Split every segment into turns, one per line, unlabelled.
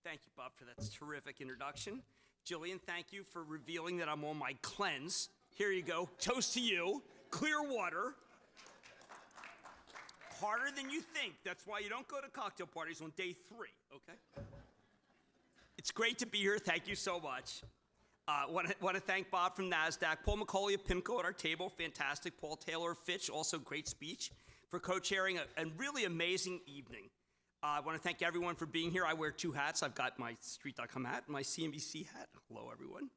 Thank you, Bob, for that terrific introduction. Jillian, thank you for revealing that I'm on my cleanse. Here you go. Toast to you. Clear water. Harder than you think. That's why you don't go to cocktail parties on day 3, okay? It's great to be here. Thank you so much. Want to thank Bob from NASDAQ, Paul McCulley of Pimco at our table, fantastic. Paul Taylor of Fitch, also great speech, for co-chairing a really amazing evening. I want to thank everyone for being here. I wear 2 hats. I've got my TheStreet.com hat and my CNBC hat. Hello, everyone.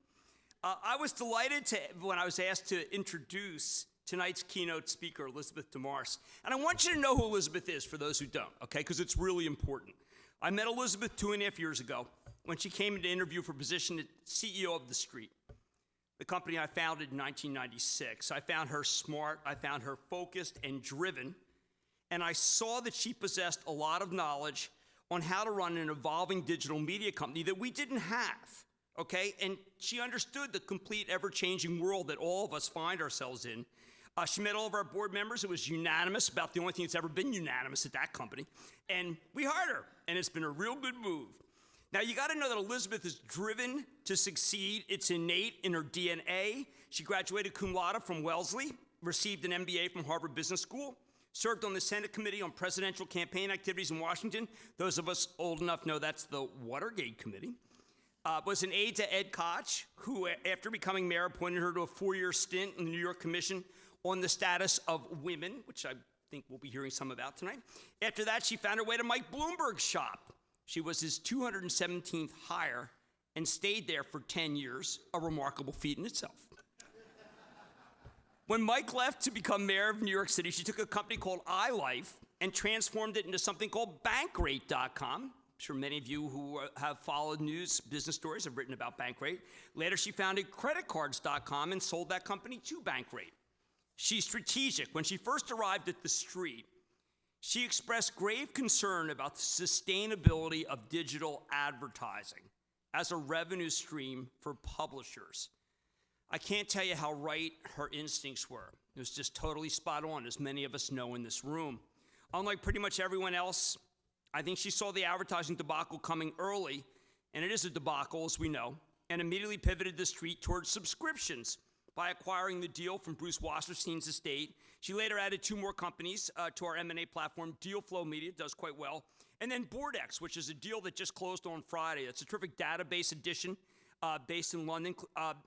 I was delighted when I was asked to introduce tonight's keynote speaker, Elisabeth DeMarse. And I want you to know who Elisabeth is, for those who don't, okay, because it's really important. I met Elisabeth 2.5 years ago when she came in to interview for position as CEO of TheStreet, the company I founded in 1996. I found her smart, I found her focused and driven, and I saw that she possessed a lot of knowledge on how to run an evolving digital media company that we didn't have, okay? And she understood the complete ever-changing world that all of us find ourselves in. She met all of our board members. It was unanimous, about the only thing that's ever been unanimous at that company. And we hired her, and it's been a real good move. Now, you got to know that Elisabeth is driven to succeed. It's innate in her DNA. She graduated cum laude from Wellesley, received an MBA from Harvard Business School, served on the Senate Committee on Presidential Campaign Activities in Washington. Those of us old enough know that's the Watergate Committee. Was an aide to Ed Koch, who, after becoming mayor, appointed her to a 4-year stint in the New York Commission on the status of women, which I think we'll be hearing some about tonight. After that, she found her way to Mike Bloomberg's shop. She was his 217th hire and stayed there for 10 years, a remarkable feat in itself. When Mike left to become mayor of New York City, she took a company called iLife and transformed it into something called Bankrate.com. I'm sure many of you who have followed news, business stories have written about Bankrate. Later, she founded CreditCards.com and sold that company to Bankrate. She's strategic. When she first arrived at TheStreet, she expressed grave concern about the sustainability of digital advertising as a revenue stream for publishers. I can't tell you how right her instincts were. It was just totally spot on, as many of us know in this room. Unlike pretty much everyone else, I think she saw the advertising debacle coming early, and it is a debacle, as we know, and immediately pivoted TheStreet towards subscriptions by acquiring the deal from Bruce Wasserstein's estate. She later added 2 more companies to our M&A platform. Dealflow Media does quite well. And then BoardX, which is a deal that just closed on Friday. It's a terrific database addition based in London.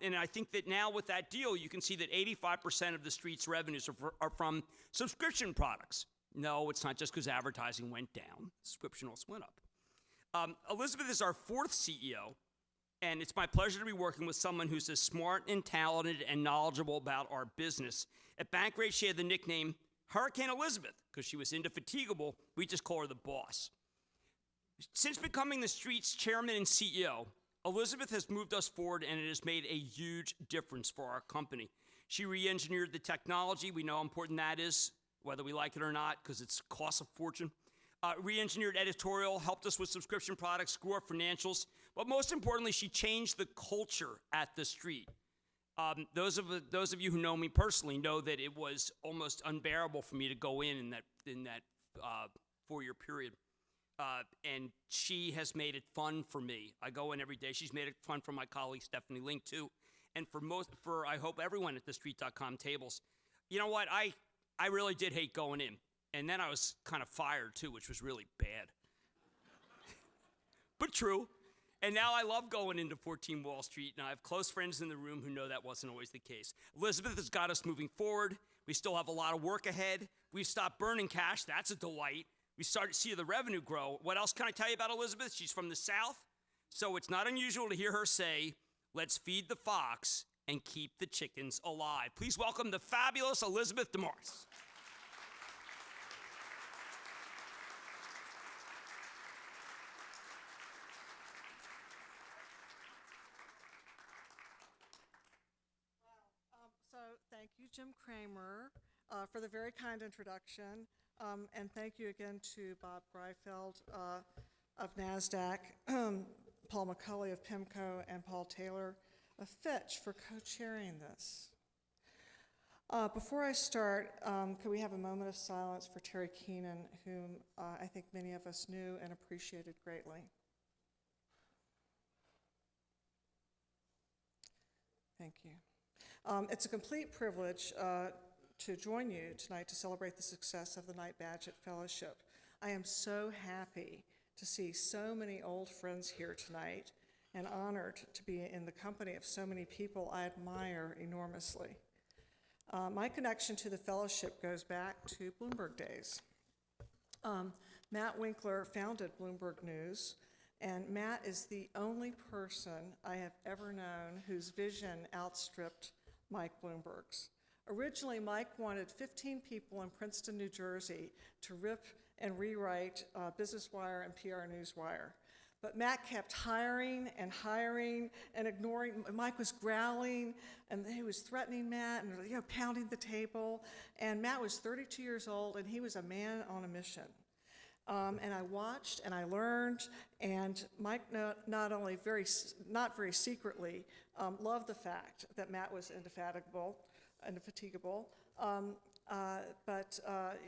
And I think that now with that deal, you can see that 85% of TheStreet's revenues are from subscription products. No, it's not just because advertising went down. Subscription also went up. Elisabeth is our 4th CEO, and it's my pleasure to be working with someone who's as smart and talented and knowledgeable about our business. At Bankrate, she had the nickname Hurricane Elisabeth because she was indefatigable. We just call her the boss. Since becoming TheStreet's chairman and CEO, Elisabeth has moved us forward, and it has made a huge difference for our company. She re-engineered the technology. We know how important that is, whether we like it or not, because it costs a fortune. Re-engineered editorial, helped us with subscription products, grew our financials. But most importantly, she changed the culture at TheStreet. Those of you who know me personally know that it was almost unbearable for me to go in that 4-year period. And she has made it fun for me. I go in every day. She's made it fun for my colleague Stephanie Link too, and for I hope everyone at TheStreet.com tables. You know what? I really did hate going in, and then I was kind of fired too, which was really bad. But true. And now I love going into 14 Wall Street, and I have close friends in the room who know that wasn't always the case. Elisabeth has got us moving forward. We still have a lot of work ahead. We've stopped burning cash. That's a delight. We started to see the revenue grow. What else can I tell you about Elisabeth? She's from the South, so it's not unusual to hear her say, "Let's feed the fox and keep the chickens alive." Please welcome the fabulous Elisabeth DeMarse.
So thank you, Jim Cramer, for the very kind introduction. And thank you again to Bob Greifeld of NASDAQ, Paul McCulley of Pimco, and Paul Taylor of Fitch for co-chairing this. Before I start, could we have a moment of silence for Terry Keenan, whom I think many of us knew and appreciated greatly? Thank you. It's a complete privilege to join you tonight to celebrate the success of the Knight-Bagehot Fellowship. I am so happy to see so many old friends here tonight and honored to be in the company of so many people I admire enormously. My connection to the fellowship goes back to Bloomberg days. Matt Winkler founded Bloomberg News, and Matt is the only person I have ever known whose vision outstripped Mike Bloomberg's. Originally, Mike wanted 15 people in Princeton, New Jersey to rip and rewrite Business Wire and PR Newswire. But Matt kept hiring and ignoring. Mike was growling, and he was threatening Matt and pounding the table. And Matt was 32 years old, and he was a man on a mission. And I watched and I learned, and Mike not very secretly loved the fact that Matt was indefatigable.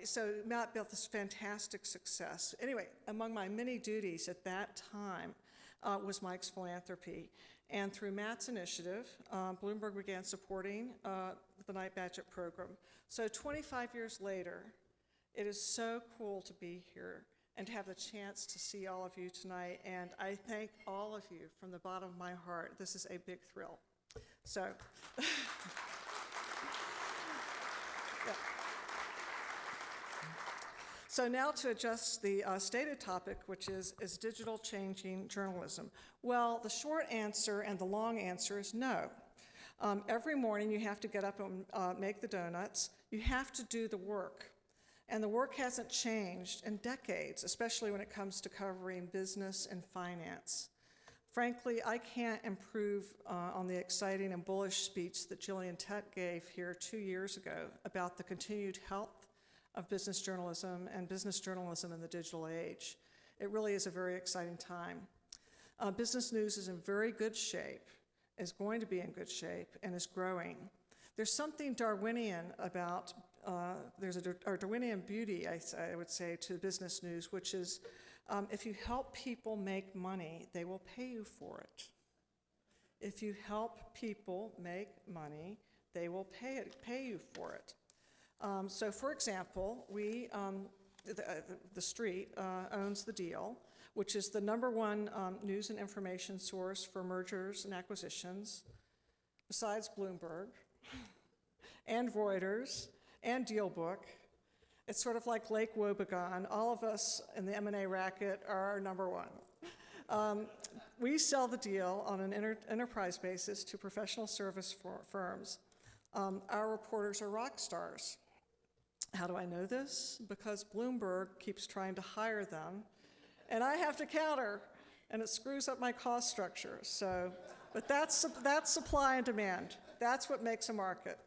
So Matt built this fantastic success. Anyway, among my many duties at that time was Mike's philanthropy. And through Matt's initiative, Bloomberg began supporting the Knight-Bagehot program. So 25 years later, it is so cool to be here and to have the chance to see all of you tonight. And I thank all of you from the bottom of my heart. This is a big thrill. So. Yeah. So now to address the stated topic, which is digital changing journalism? Well, the short answer and the long answer is no. Every morning you have to get up and make the donuts. You have to do the work. And the work hasn't changed in decades, especially when it comes to covering business and finance. Frankly, I can't improve on the exciting and bullish speech that Gillian Tett gave here 2 years ago about the continued health of business journalism and business journalism in the digital age. It really is a very exciting time. Business news is in very good shape, is going to be in good shape, and is growing. There's something Darwinian about, there's a Darwinian beauty, I would say, to business news, which is if you help people make money, they will pay you for it. If you help people make money, they will pay you for it. So for example, TheStreet owns The Deal, which is the #1 news and information source for mergers and acquisitions, besides Bloomberg, and Reuters, and DealBook. It's sort of like Lake Wobegon. All of us in the M&A racket are #1. We sell The Deal on an enterprise basis to professional service firms. Our reporters are rock stars. How do I know this? Because Bloomberg keeps trying to hire them, and I have to counter, and it screws up my cost structure. So, but that's supply and demand. That's what makes a market.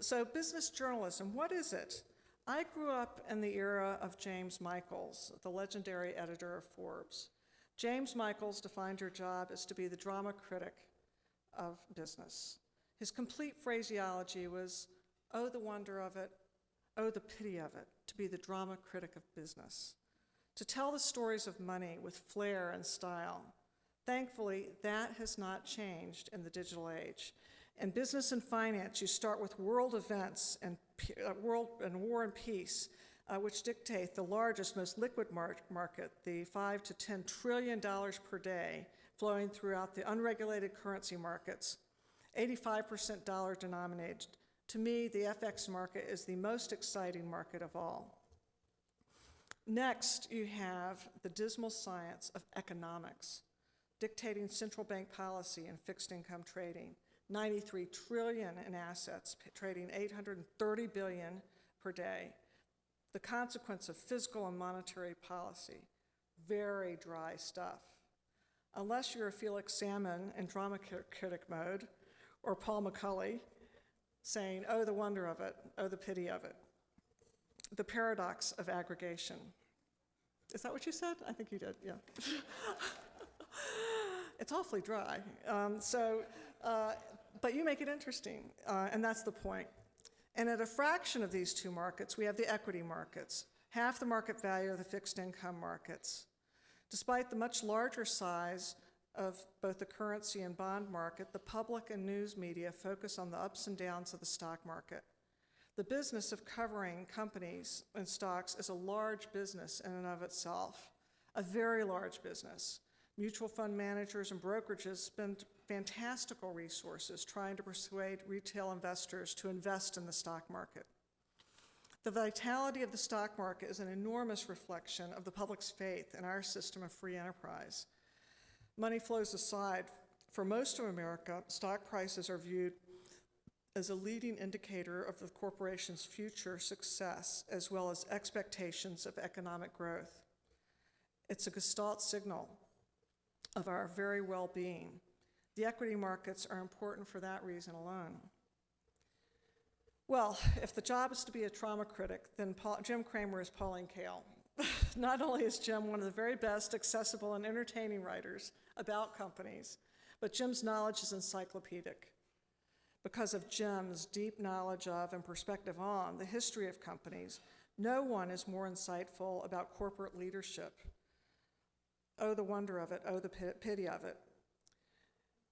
So business journalism, what is it? I grew up in the era of James Michaels, the legendary editor of Forbes. James Michaels defined your job as to be the drama critic of business. His complete phraseology was, oh, the wonder of it, oh, the pity of it, to be the drama critic of business. To tell the stories of money with flair and style. Thankfully, that has not changed in the digital age. In business and finance, you start with world events and war and peace, which dictate the largest, most liquid market, the $5 to $10 trillion per day, flowing throughout the unregulated currency markets, 85% dollar denominated. To me, the FX market is the most exciting market of all. Next, you have the dismal science of economics, dictating central bank policy and fixed income trading. 93 trillion in assets, trading 830 billion per day. The consequence of fiscal and monetary policy, very dry stuff. Unless you're a Felix Salmon in drama critic mode, or Paul McCulley saying, oh, the wonder of it, oh, the pity of it. The paradox of aggregation. Is that what you said? I think you did, yeah. It's awfully dry. But you make it interesting, and that's the point. And at a fraction of these two markets, we have the equity markets, half the market value of the fixed income markets. Despite the much larger size, of both the currency and bond market, the public and news media focus on the ups and downs of the stock market. The business of covering companies and stocks is a large business in and of itself, a very large business. Mutual fund managers and brokerages spend fantastical resources trying to persuade retail investors to invest in the stock market. The vitality of the stock market is an enormous reflection of the public's faith in our system of free enterprise. Money flows aside, for most of America, stock prices are viewed as a leading indicator of the corporation's future success, as well as expectations of economic growth. It's a gestalt signal of our very well-being. The equity markets are important for that reason alone. Well, if the job is to be a trauma critic, then Jim Cramer is Pauline Kael. Not only is Jim one of the very best accessible and entertaining writers about companies, but Jim's knowledge is encyclopedic. Because of Jim's deep knowledge of and perspective on the history of companies, no one is more insightful about corporate leadership. Oh, the wonder of it, oh, the pity of it.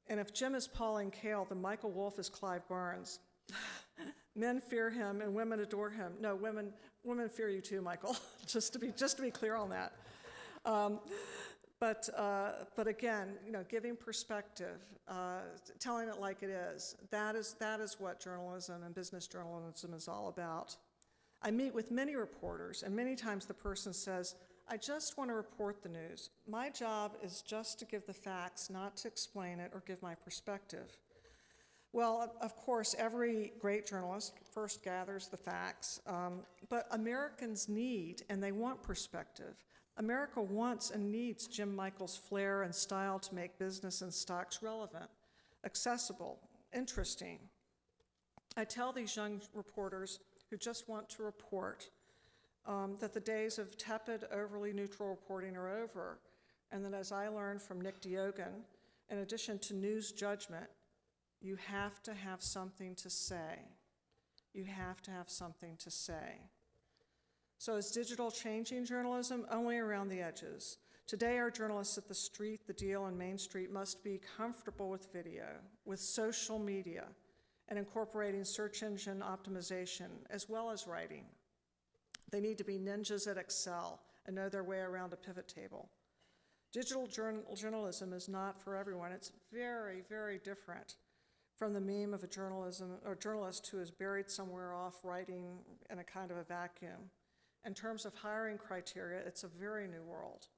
And if Jim is Pauline Kael, then Michael Wolff is Clive Barnes. Men fear him and women adore him. No, women fear you too, Michael, just to be clear on that. But again, giving perspective, telling it like it is, that is what journalism and business journalism is all about. I meet with many reporters, and many times the person says, I just want to report the news. My job is just to give the facts, not to explain it or give my perspective. Well, of course, every great journalist first gathers the facts, but Americans need and they want perspective. America wants and needs Jim Michael's flair and style to make business and stocks relevant, accessible, interesting. I tell these young reporters who just want to report that the days of tepid, overly neutral reporting are over, and that as I learned from Nick Diogen, in addition to news judgment, you have to have something to say. You have to have something to say. So is digital changing journalism? Only around the edges. Today, our journalists at TheStreet, The Deal, and Main Street must be comfortable with video, with social media, and incorporating search engine optimization, as well as writing. They need to be ninjas at Excel and know their way around a pivot table. Digital journalism is not for everyone. It's very, very different from the meme of a journalist who is buried somewhere off writing in a kind of a vacuum. In terms of hiring criteria, it's a very new world.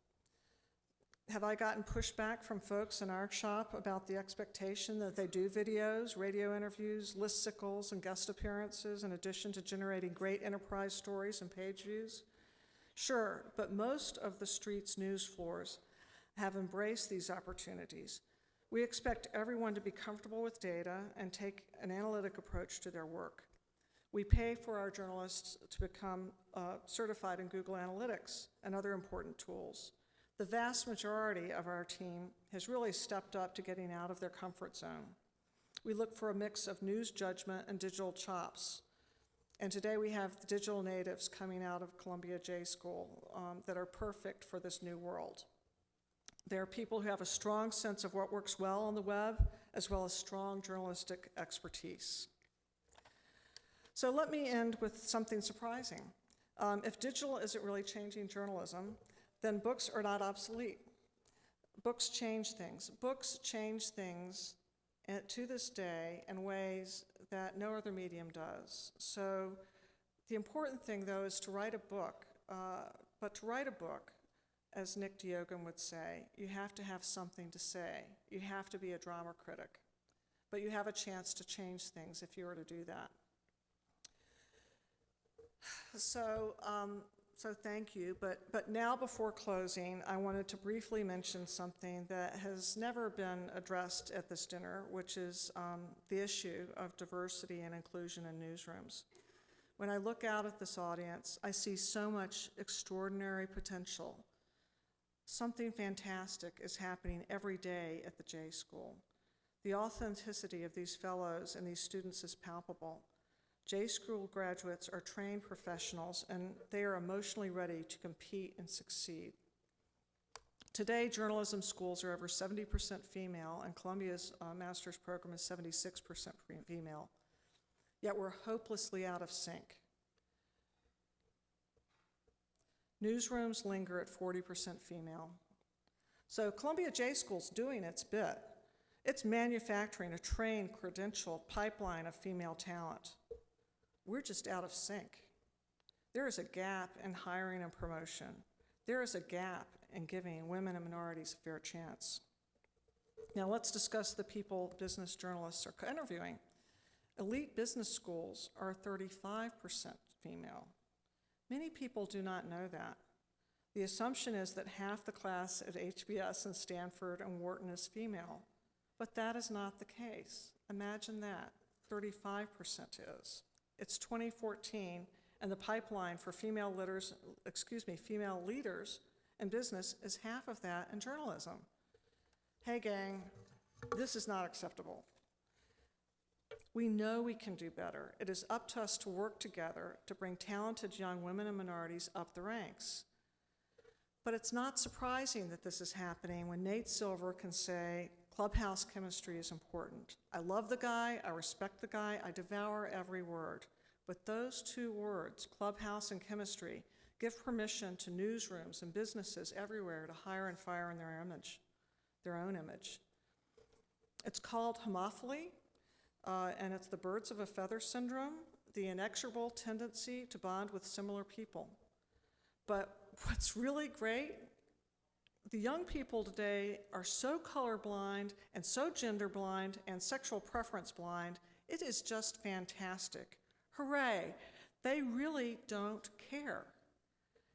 Have I gotten pushback from folks in our shop about the expectation that they do videos, radio interviews, listicles, and guest appearances in addition to generating great enterprise stories and page views? Sure, but most of the Street's news floors have embraced these opportunities. We expect everyone to be comfortable with data and take an analytic approach to their work. We pay for our journalists to become certified in Google Analytics and other important tools. The vast majority of our team has really stepped up to getting out of their comfort zone. We look for a mix of news judgment and digital chops. And today we have the digital natives coming out of Columbia J School that are perfect for this new world. They are people who have a strong sense of what works well on the web, as well as strong journalistic expertise. So let me end with something surprising. If digital isn't really changing journalism, then books are not obsolete. Books change things. Books change things to this day in ways that no other medium does. So the important thing, though, is to write a book. But to write a book, as Nick Diogen would say, you have to have something to say. You have to be a drama critic. But you have a chance to change things if you were to do that. So thank you, but now before closing, I wanted to briefly mention something that has never been addressed at this dinner, which is the issue of diversity and inclusion in newsrooms. When I look out at this audience, I see so much extraordinary potential. Something fantastic is happening every day at the J School. The authenticity of these fellows and these students is palpable. J School graduates are trained professionals, and they are emotionally ready to compete and succeed. Today, journalism schools are over 70% female, and Columbia's master's program is 76% female. Yet we're hopelessly out of sync. Newsrooms linger at 40% female. So Columbia J School's doing its bit. It's manufacturing a trained, credentialed pipeline of female talent. We're just out of sync. There is a gap in hiring and promotion. There is a gap in giving women and minorities a fair chance. Now let's discuss the people business journalists are interviewing. Elite business schools are 35% female. Many people do not know that. The assumption is that half the class at HBS and Stanford and Wharton is female, but that is not the case. Imagine that, 35% is. It's 2014, and the pipeline for female leaders in business is half of that in journalism. Hey gang, this is not acceptable. We know we can do better. It is up to us to work together to bring talented young women and minorities up the ranks. But it's not surprising that this is happening when Nate Silver can say, clubhouse chemistry is important. I love the guy, I respect the guy, I devour every word. But those two words, clubhouse and chemistry, give permission to newsrooms and businesses everywhere to hire and fire in their own image. It's called homophily, and it's the birds of a feather syndrome, the inexorable tendency to bond with similar people. But what's really great, the young people today are so colorblind and so gender blind and sexual preference blind, it is just fantastic. Hooray, they really don't care.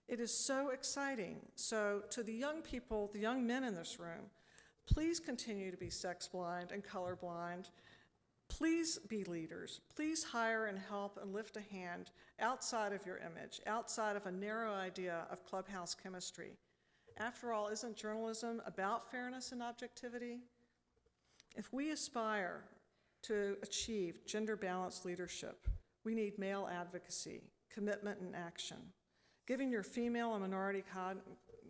It is so exciting. So to the young people, the young men in this room, please continue to be sex blind and colorblind. Please be leaders. Please hire and help and lift a hand outside of your image, outside of a narrow idea of clubhouse chemistry. After all, isn't journalism about fairness and objectivity? If we aspire to achieve gender-balanced leadership, we need male advocacy, commitment, and action. Giving your female and minority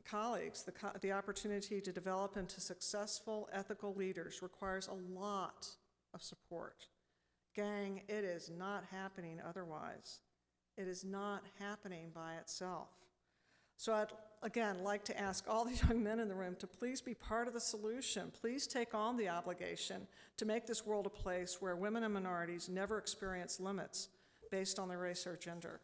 colleagues the opportunity to develop into successful, ethical leaders requires a lot of support. Gang, it is not happening otherwise. It is not happening by itself. So I'd, again, like to ask all the young men in the room to please be part of the solution. Please take on the obligation to make this world a place where women and minorities never experience limits based on their race or gender.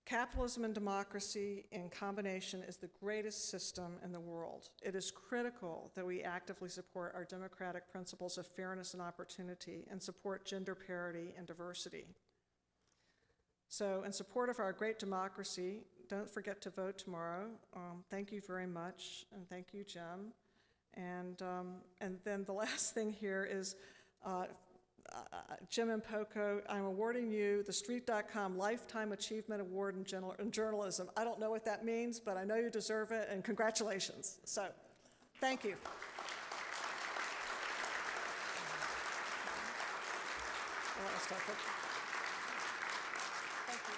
Capitalism and democracy in combination is the greatest system in the world. It is critical that we actively support our democratic principles of fairness and opportunity and support gender parity and diversity. So in support of our great democracy, don't forget to vote tomorrow. Thank you very much, and thank you, Jim. And then the last thing here is Jim and Poco, I'm awarding you the TheStreet.com Lifetime Achievement Award in Journalism. I don't know what that means, but I know you deserve it, and congratulations. So, thank you. Thank you.